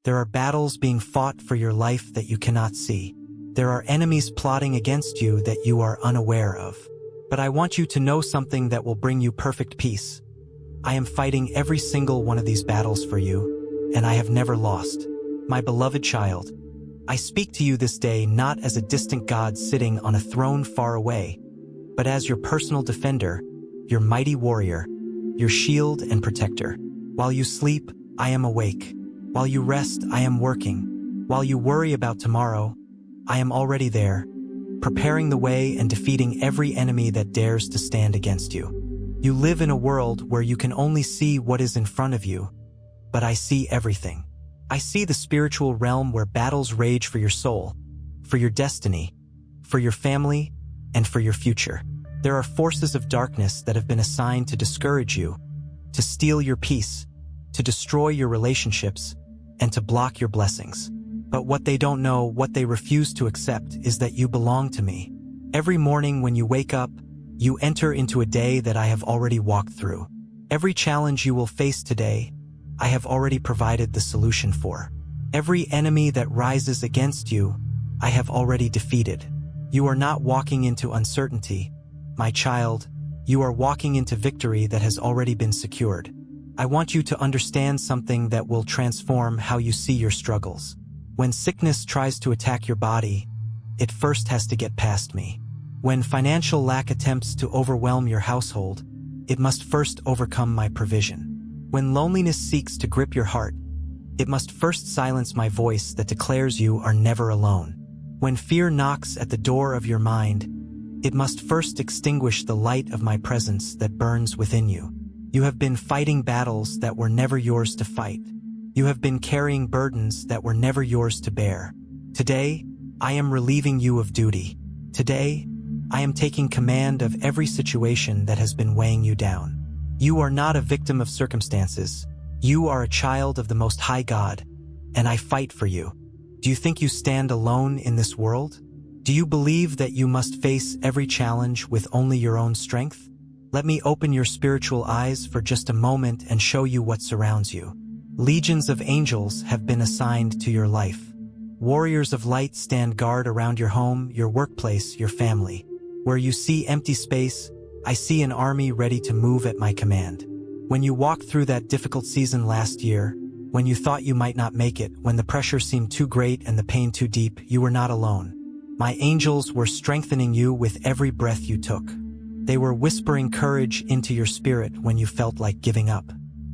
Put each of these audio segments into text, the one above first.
There are battles being fought for your life that you cannot see. There are enemies plotting against you that you are unaware of. But I want you to know something that will bring you perfect peace. I am fighting every single one of these battles for you, and I have never lost. My beloved child, I speak to you this day not as a distant God sitting on a throne far away, but as your personal defender, your mighty warrior, your shield and protector. While you sleep, I am awake. While you rest, I am working. While you worry about tomorrow, I am already there, preparing the way and defeating every enemy that dares to stand against you. You live in a world where you can only see what is in front of you, but I see everything. I see the spiritual realm where battles rage for your soul, for your destiny, for your family, and for your future. There are forces of darkness that have been assigned to discourage you, to steal your peace, to destroy your relationships, and to block your blessings. But what they don't know, what they refuse to accept, is that you belong to me. Every morning when you wake up, you enter into a day that I have already walked through. Every challenge you will face today, I have already provided the solution for. Every enemy that rises against you, I have already defeated. You are not walking into uncertainty, my child. You are walking into victory that has already been secured. I want you to understand something that will transform how you see your struggles. When sickness tries to attack your body, it first has to get past me. When financial lack attempts to overwhelm your household, it must first overcome my provision. When loneliness seeks to grip your heart, it must first silence my voice that declares you are never alone. When fear knocks at the door of your mind, it must first extinguish the light of my presence that burns within you. You have been fighting battles that were never yours to fight. You have been carrying burdens that were never yours to bear. Today, I am relieving you of duty. Today, I am taking command of every situation that has been weighing you down. You are not a victim of circumstances. You are a child of the Most High God, and I fight for you. Do you think you stand alone in this world? Do you believe that you must face every challenge with only your own strength? Let me open your spiritual eyes for just a moment and show you what surrounds you. Legions of angels have been assigned to your life. Warriors of light stand guard around your home, your workplace, your family. Where you see empty space, I see an army ready to move at my command. When you walked through that difficult season last year, when you thought you might not make it, when the pressure seemed too great and the pain too deep, you were not alone. My angels were strengthening you with every breath you took. They were whispering courage into your spirit when you felt like giving up.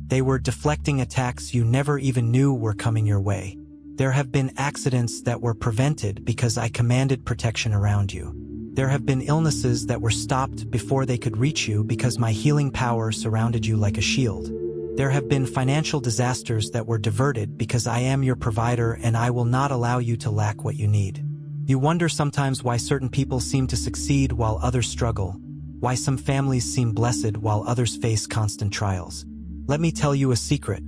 They were deflecting attacks you never even knew were coming your way. There have been accidents that were prevented because I commanded protection around you. There have been illnesses that were stopped before they could reach you because my healing power surrounded you like a shield. There have been financial disasters that were diverted because I am your provider and I will not allow you to lack what you need. You wonder sometimes why certain people seem to succeed while others struggle, why some families seem blessed while others face constant trials. Let me tell you a secret.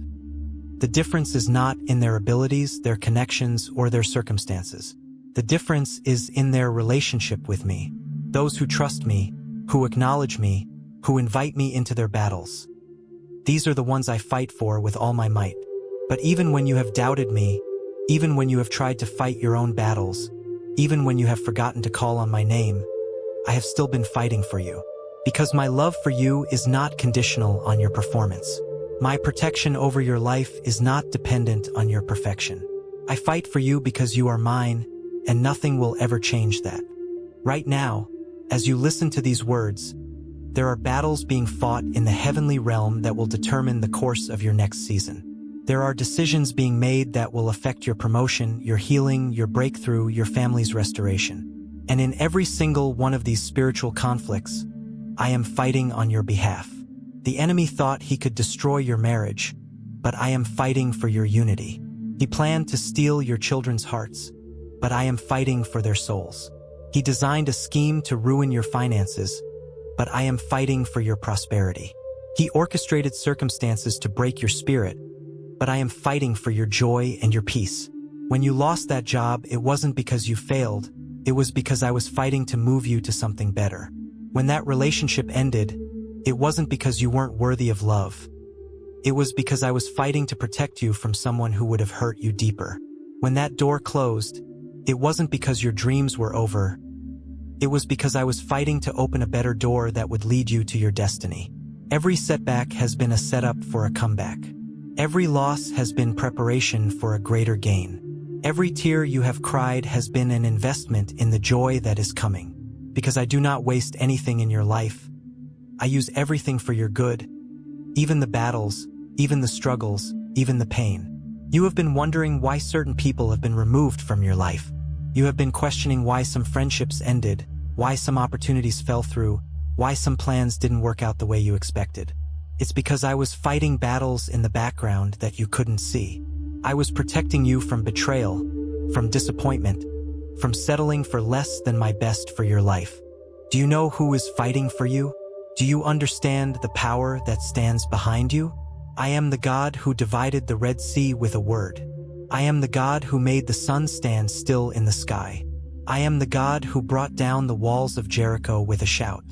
The difference is not in their abilities, their connections, or their circumstances. The difference is in their relationship with me. Those who trust me, who acknowledge me, who invite me into their battles. These are the ones I fight for with all my might. But even when you have doubted me, even when you have tried to fight your own battles, even when you have forgotten to call on my name, I have still been fighting for you. Because my love for you is not conditional on your performance. My protection over your life is not dependent on your perfection. I fight for you because you are mine, and nothing will ever change that. Right now, as you listen to these words, there are battles being fought in the heavenly realm that will determine the course of your next season. There are decisions being made that will affect your promotion, your healing, your breakthrough, your family's restoration. And in every single one of these spiritual conflicts, I am fighting on your behalf. The enemy thought he could destroy your marriage, but I am fighting for your unity. He planned to steal your children's hearts, but I am fighting for their souls. He designed a scheme to ruin your finances, but I am fighting for your prosperity. He orchestrated circumstances to break your spirit, but I am fighting for your joy and your peace. When you lost that job, it wasn't because you failed, it was because I was fighting to move you to something better. When that relationship ended, it wasn't because you weren't worthy of love. It was because I was fighting to protect you from someone who would have hurt you deeper. When that door closed, it wasn't because your dreams were over. It was because I was fighting to open a better door that would lead you to your destiny. Every setback has been a setup for a comeback. Every loss has been preparation for a greater gain. Every tear you have cried has been an investment in the joy that is coming. Because I do not waste anything in your life. I use everything for your good. Even the battles, even the struggles, even the pain. You have been wondering why certain people have been removed from your life. You have been questioning why some friendships ended, why some opportunities fell through, why some plans didn't work out the way you expected. It's because I was fighting battles in the background that you couldn't see. I was protecting you from betrayal, from disappointment, from settling for less than my best for your life. Do you know who is fighting for you? Do you understand the power that stands behind you? I am the God who divided the Red Sea with a word. I am the God who made the sun stand still in the sky. I am the God who brought down the walls of Jericho with a shout.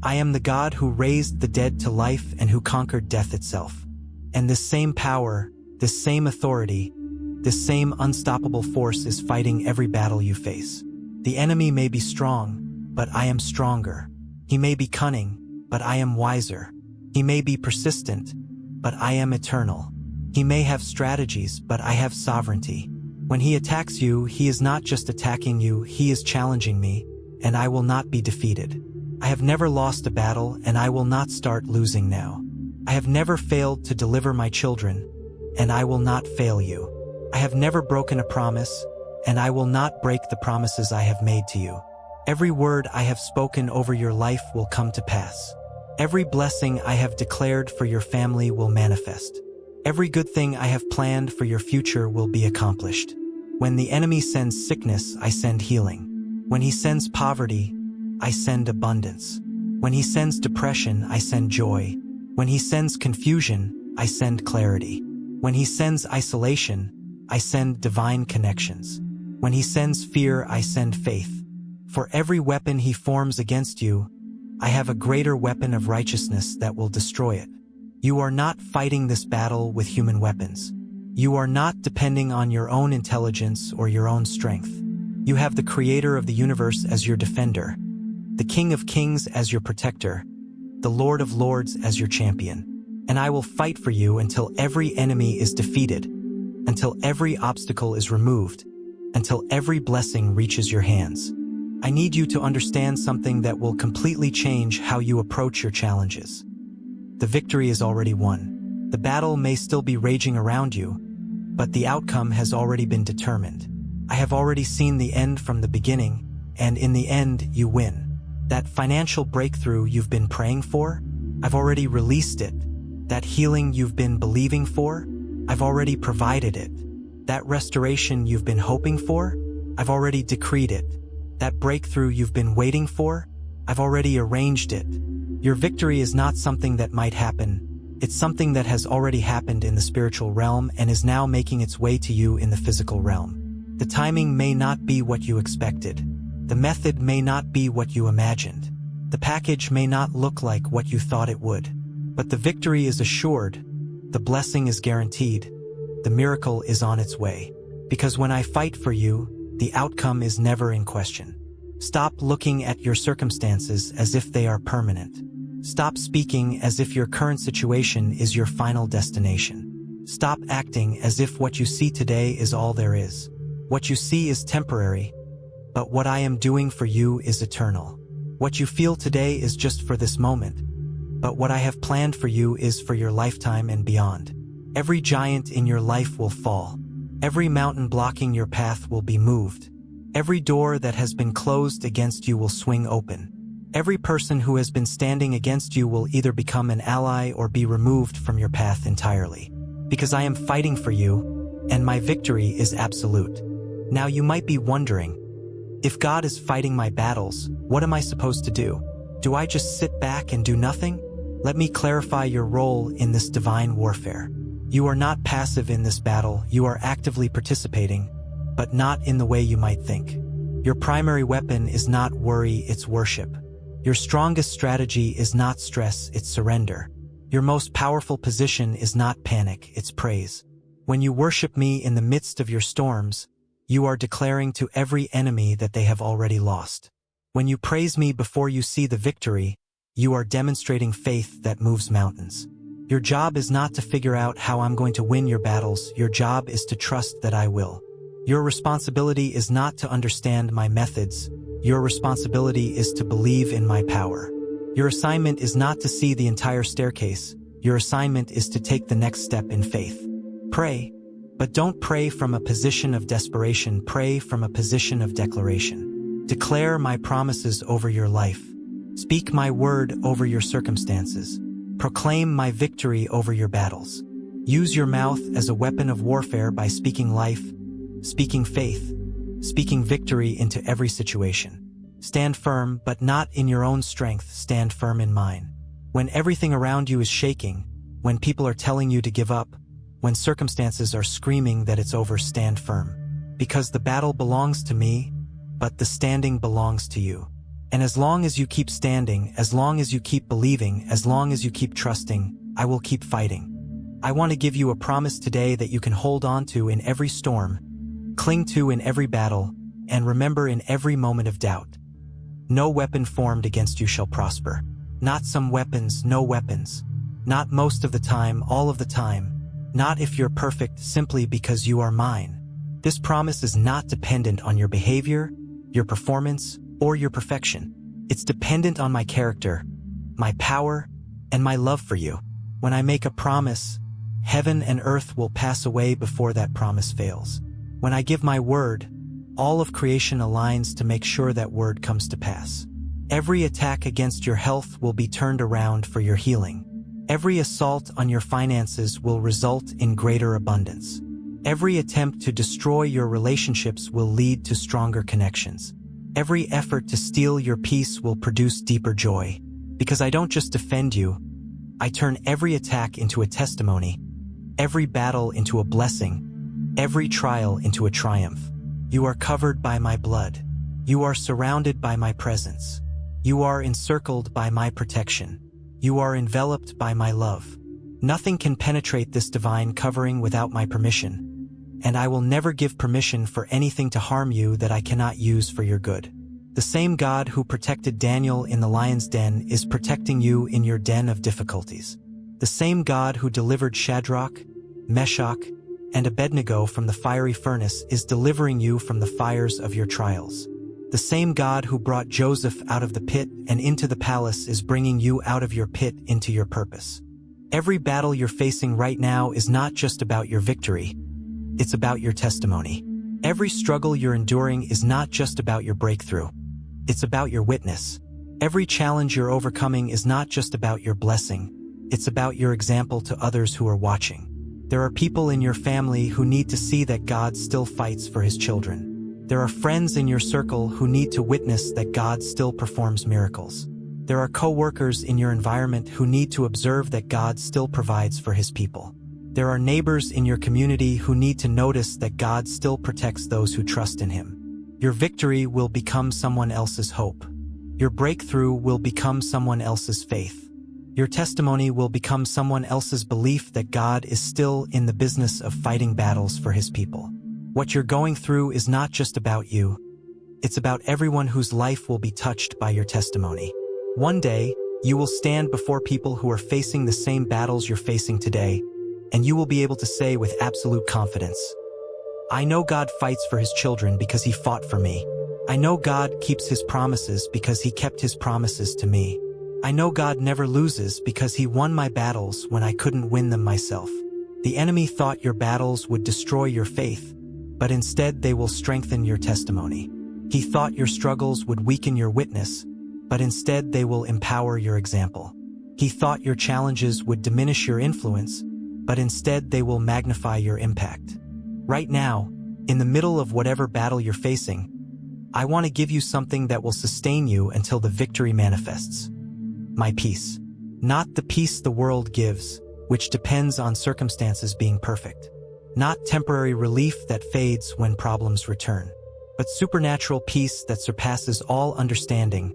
I am the God who raised the dead to life and who conquered death itself. And this same power, this same authority, this same unstoppable force is fighting every battle you face. The enemy may be strong, but I am stronger. He may be cunning, but I am wiser. He may be persistent, but I am eternal. He may have strategies, but I have sovereignty. When he attacks you, he is not just attacking you, he is challenging me, and I will not be defeated. I have never lost a battle, and I will not start losing now. I have never failed to deliver my children, and I will not fail you. I have never broken a promise, and I will not break the promises I have made to you. Every word I have spoken over your life will come to pass. Every blessing I have declared for your family will manifest. Every good thing I have planned for your future will be accomplished. When the enemy sends sickness, I send healing. When he sends poverty, I send abundance. When he sends depression, I send joy. When he sends confusion, I send clarity. When he sends isolation, I send divine connections. When he sends fear, I send faith. For every weapon he forms against you, I have a greater weapon of righteousness that will destroy it. You are not fighting this battle with human weapons. You are not depending on your own intelligence or your own strength. You have the Creator of the universe as your defender, the King of Kings as your protector, the Lord of Lords as your champion. And I will fight for you until every enemy is defeated, until every obstacle is removed, until every blessing reaches your hands. I need you to understand something that will completely change how you approach your challenges. The victory is already won. The battle may still be raging around you, but the outcome has already been determined. I have already seen the end from the beginning, and in the end, you win. That financial breakthrough you've been praying for, I've already released it. That healing you've been believing for, I've already provided it. That restoration you've been hoping for, I've already decreed it. That breakthrough you've been waiting for, I've already arranged it. Your victory is not something that might happen. It's something that has already happened in the spiritual realm and is now making its way to you in the physical realm. The timing may not be what you expected. The method may not be what you imagined. The package may not look like what you thought it would. But the victory is assured. The blessing is guaranteed. The miracle is on its way. Because when I fight for you, the outcome is never in question. Stop looking at your circumstances as if they are permanent. Stop speaking as if your current situation is your final destination. Stop acting as if what you see today is all there is. What you see is temporary, but what I am doing for you is eternal. What you feel today is just for this moment, but what I have planned for you is for your lifetime and beyond. Every giant in your life will fall. Every mountain blocking your path will be moved. Every door that has been closed against you will swing open. Every person who has been standing against you will either become an ally or be removed from your path entirely. Because I am fighting for you, and my victory is absolute. Now you might be wondering, if God is fighting my battles, what am I supposed to do? Do I just sit back and do nothing? Let me clarify your role in this divine warfare. You are not passive in this battle, you are actively participating, but not in the way you might think. Your primary weapon is not worry, it's worship. Your strongest strategy is not stress, it's surrender. Your most powerful position is not panic, it's praise. When you worship me in the midst of your storms, you are declaring to every enemy that they have already lost. When you praise me before you see the victory, you are demonstrating faith that moves mountains. Your job is not to figure out how I'm going to win your battles. Your job is to trust that I will. Your responsibility is not to understand my methods. Your responsibility is to believe in my power. Your assignment is not to see the entire staircase. Your assignment is to take the next step in faith. Pray, but don't pray from a position of desperation. Pray from a position of declaration. Declare my promises over your life. Speak my word over your circumstances. Proclaim my victory over your battles. Use your mouth as a weapon of warfare by speaking life, speaking faith, speaking victory into every situation. Stand firm, but not in your own strength. Stand firm in mine. When everything around you is shaking, when people are telling you to give up, when circumstances are screaming that it's over, stand firm. Because the battle belongs to me, but the standing belongs to you. And as long as you keep standing, as long as you keep believing, as long as you keep trusting, I will keep fighting. I want to give you a promise today that you can hold on to in every storm, cling to in every battle, and remember in every moment of doubt. No weapon formed against you shall prosper. Not some weapons, no weapons. Not most of the time, all of the time. Not if you're perfect, simply because you are mine. This promise is not dependent on your behavior, your performance, or your perfection. It's dependent on my character, my power, and my love for you. When I make a promise, heaven and earth will pass away before that promise fails. When I give my word, all of creation aligns to make sure that word comes to pass. Every attack against your health will be turned around for your healing. Every assault on your finances will result in greater abundance. Every attempt to destroy your relationships will lead to stronger connections. Every effort to steal your peace will produce deeper joy. Because I don't just defend you, I turn every attack into a testimony, every battle into a blessing, every trial into a triumph. You are covered by my blood. You are surrounded by my presence. You are encircled by my protection. You are enveloped by my love. Nothing can penetrate this divine covering without my permission. And I will never give permission for anything to harm you that I cannot use for your good. The same God who protected Daniel in the lion's den is protecting you in your den of difficulties. The same God who delivered Shadrach, Meshach, and Abednego from the fiery furnace is delivering you from the fires of your trials. The same God who brought Joseph out of the pit and into the palace is bringing you out of your pit into your purpose. Every battle you're facing right now is not just about your victory. It's about your testimony. Every struggle you're enduring is not just about your breakthrough. It's about your witness. Every challenge you're overcoming is not just about your blessing. It's about your example to others who are watching. There are people in your family who need to see that God still fights for his children. There are friends in your circle who need to witness that God still performs miracles. There are co-workers in your environment who need to observe that God still provides for his people. There are neighbors in your community who need to notice that God still protects those who trust in him. Your victory will become someone else's hope. Your breakthrough will become someone else's faith. Your testimony will become someone else's belief that God is still in the business of fighting battles for his people. What you're going through is not just about you. It's about everyone whose life will be touched by your testimony. One day, you will stand before people who are facing the same battles you're facing today, and you will be able to say with absolute confidence, I know God fights for his children because he fought for me. I know God keeps his promises because he kept his promises to me. I know God never loses because he won my battles when I couldn't win them myself. The enemy thought your battles would destroy your faith, but instead they will strengthen your testimony. He thought your struggles would weaken your witness, but instead they will empower your example. He thought your challenges would diminish your influence, but instead they will magnify your impact. Right now, in the middle of whatever battle you're facing, I want to give you something that will sustain you until the victory manifests. My peace. Not the peace the world gives, which depends on circumstances being perfect. Not temporary relief that fades when problems return, but supernatural peace that surpasses all understanding.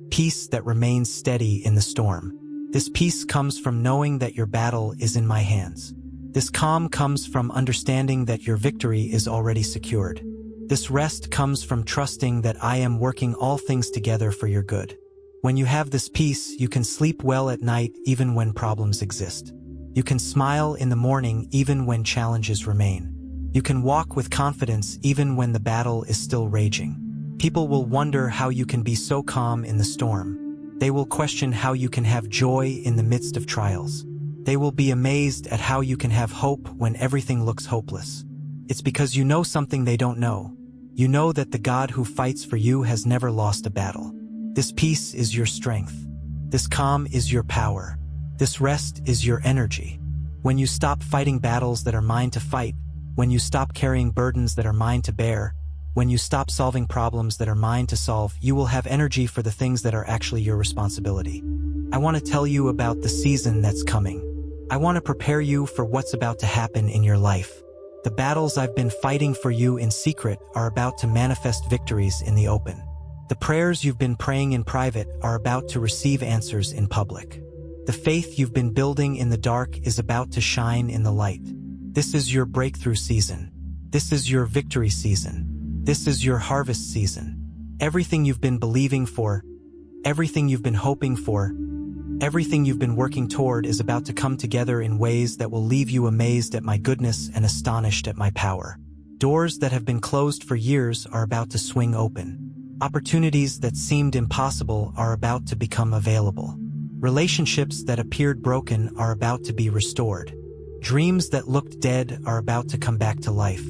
Peace that remains steady in the storm. This peace comes from knowing that your battle is in my hands. This calm comes from understanding that your victory is already secured. This rest comes from trusting that I am working all things together for your good. When you have this peace, you can sleep well at night even when problems exist. You can smile in the morning even when challenges remain. You can walk with confidence even when the battle is still raging. People will wonder how you can be so calm in the storm. They will question how you can have joy in the midst of trials. They will be amazed at how you can have hope when everything looks hopeless. It's because you know something they don't know. You know that the God who fights for you has never lost a battle. This peace is your strength. This calm is your power. This rest is your energy. When you stop fighting battles that are mine to fight, when you stop carrying burdens that are mine to bear, when you stop solving problems that are mine to solve, you will have energy for the things that are actually your responsibility. I want to tell you about the season that's coming. I want to prepare you for what's about to happen in your life. The battles I've been fighting for you in secret are about to manifest victories in the open. The prayers you've been praying in private are about to receive answers in public. The faith you've been building in the dark is about to shine in the light. This is your breakthrough season. This is your victory season. This is your harvest season. Everything you've been believing for, everything you've been hoping for, everything you've been working toward is about to come together in ways that will leave you amazed at my goodness and astonished at my power. Doors that have been closed for years are about to swing open. Opportunities that seemed impossible are about to become available. Relationships that appeared broken are about to be restored. Dreams that looked dead are about to come back to life.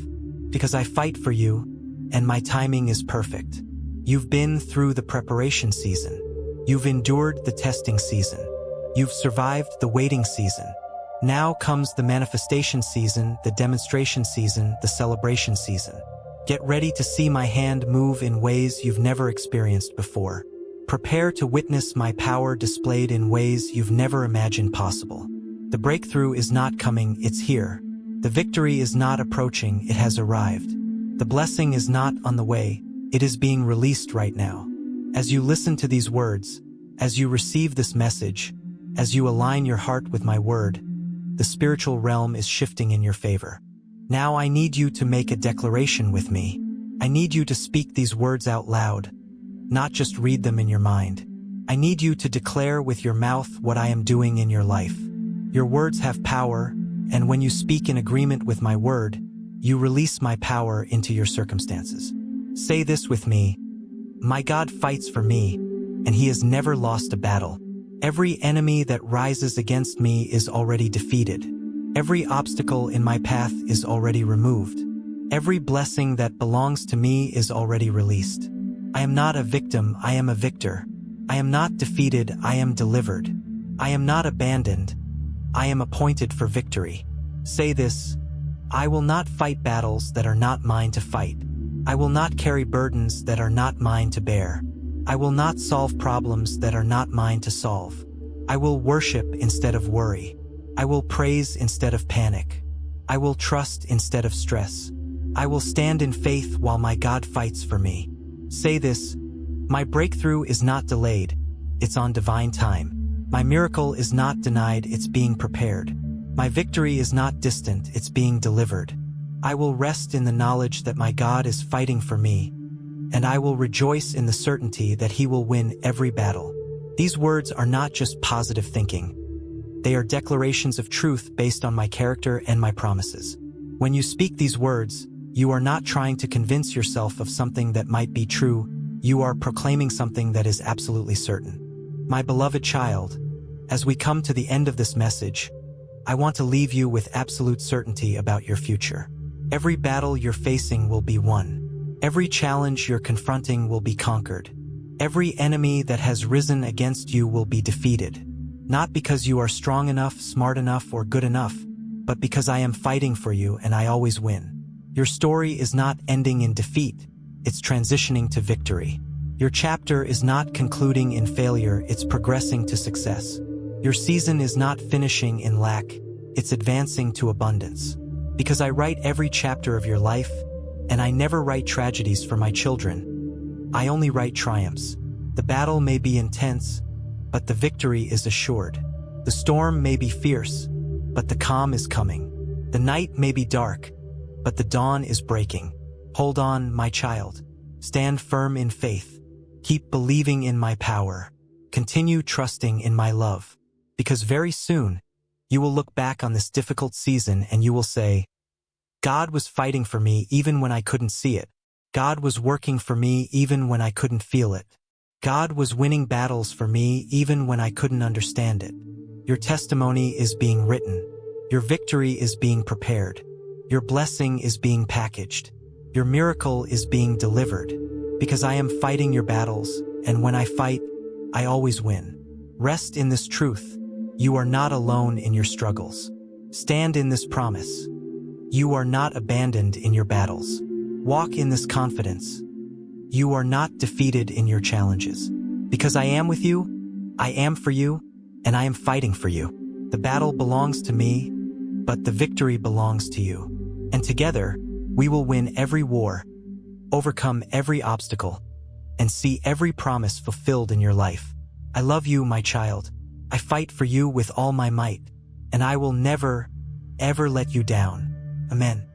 Because I fight for you, and my timing is perfect. You've been through the preparation season. You've endured the testing season. You've survived the waiting season. Now comes the manifestation season, the demonstration season, the celebration season. Get ready to see my hand move in ways you've never experienced before. Prepare to witness my power displayed in ways you've never imagined possible. The breakthrough is not coming, it's here. The victory is not approaching, it has arrived. The blessing is not on the way, it is being released right now. As you listen to these words, as you receive this message, as you align your heart with my word, the spiritual realm is shifting in your favor. Now I need you to make a declaration with me. I need you to speak these words out loud, not just read them in your mind. I need you to declare with your mouth what I am doing in your life. Your words have power, and when you speak in agreement with my word, you release my power into your circumstances. Say this with me: my God fights for me, and he has never lost a battle. Every enemy that rises against me is already defeated. Every obstacle in my path is already removed. Every blessing that belongs to me is already released. I am not a victim, I am a victor. I am not defeated, I am delivered. I am not abandoned, I am appointed for victory. Say this: I will not fight battles that are not mine to fight. I will not carry burdens that are not mine to bear. I will not solve problems that are not mine to solve. I will worship instead of worry. I will praise instead of panic. I will trust instead of stress. I will stand in faith while my God fights for me. Say this: my breakthrough is not delayed, it's on divine time. My miracle is not denied, it's being prepared. My victory is not distant, it's being delivered. I will rest in the knowledge that my God is fighting for me, and I will rejoice in the certainty that he will win every battle. These words are not just positive thinking. They are declarations of truth based on my character and my promises. When you speak these words, you are not trying to convince yourself of something that might be true, you are proclaiming something that is absolutely certain. My beloved child, as we come to the end of this message, I want to leave you with absolute certainty about your future. Every battle you're facing will be won. Every challenge you're confronting will be conquered. Every enemy that has risen against you will be defeated. Not because you are strong enough, smart enough, or good enough, but because I am fighting for you and I always win. Your story is not ending in defeat, it's transitioning to victory. Your chapter is not concluding in failure, it's progressing to success. Your season is not finishing in lack, it's advancing to abundance. Because I write every chapter of your life, and I never write tragedies for my children. I only write triumphs. The battle may be intense, but the victory is assured. The storm may be fierce, but the calm is coming. The night may be dark, but the dawn is breaking. Hold on, my child. Stand firm in faith. Keep believing in my power. Continue trusting in my love. Because very soon, you will look back on this difficult season and you will say, God was fighting for me even when I couldn't see it. God was working for me even when I couldn't feel it. God was winning battles for me even when I couldn't understand it. Your testimony is being written. Your victory is being prepared. Your blessing is being packaged. Your miracle is being delivered. Because I am fighting your battles, and when I fight, I always win. Rest in this truth. You are not alone in your struggles. Stand in this promise. You are not abandoned in your battles. Walk in this confidence. You are not defeated in your challenges. Because I am with you, I am for you, and I am fighting for you. The battle belongs to me, but the victory belongs to you. And together, we will win every war, overcome every obstacle, and see every promise fulfilled in your life. I love you, my child. I fight for you with all my might, and I will never, ever let you down. Amen.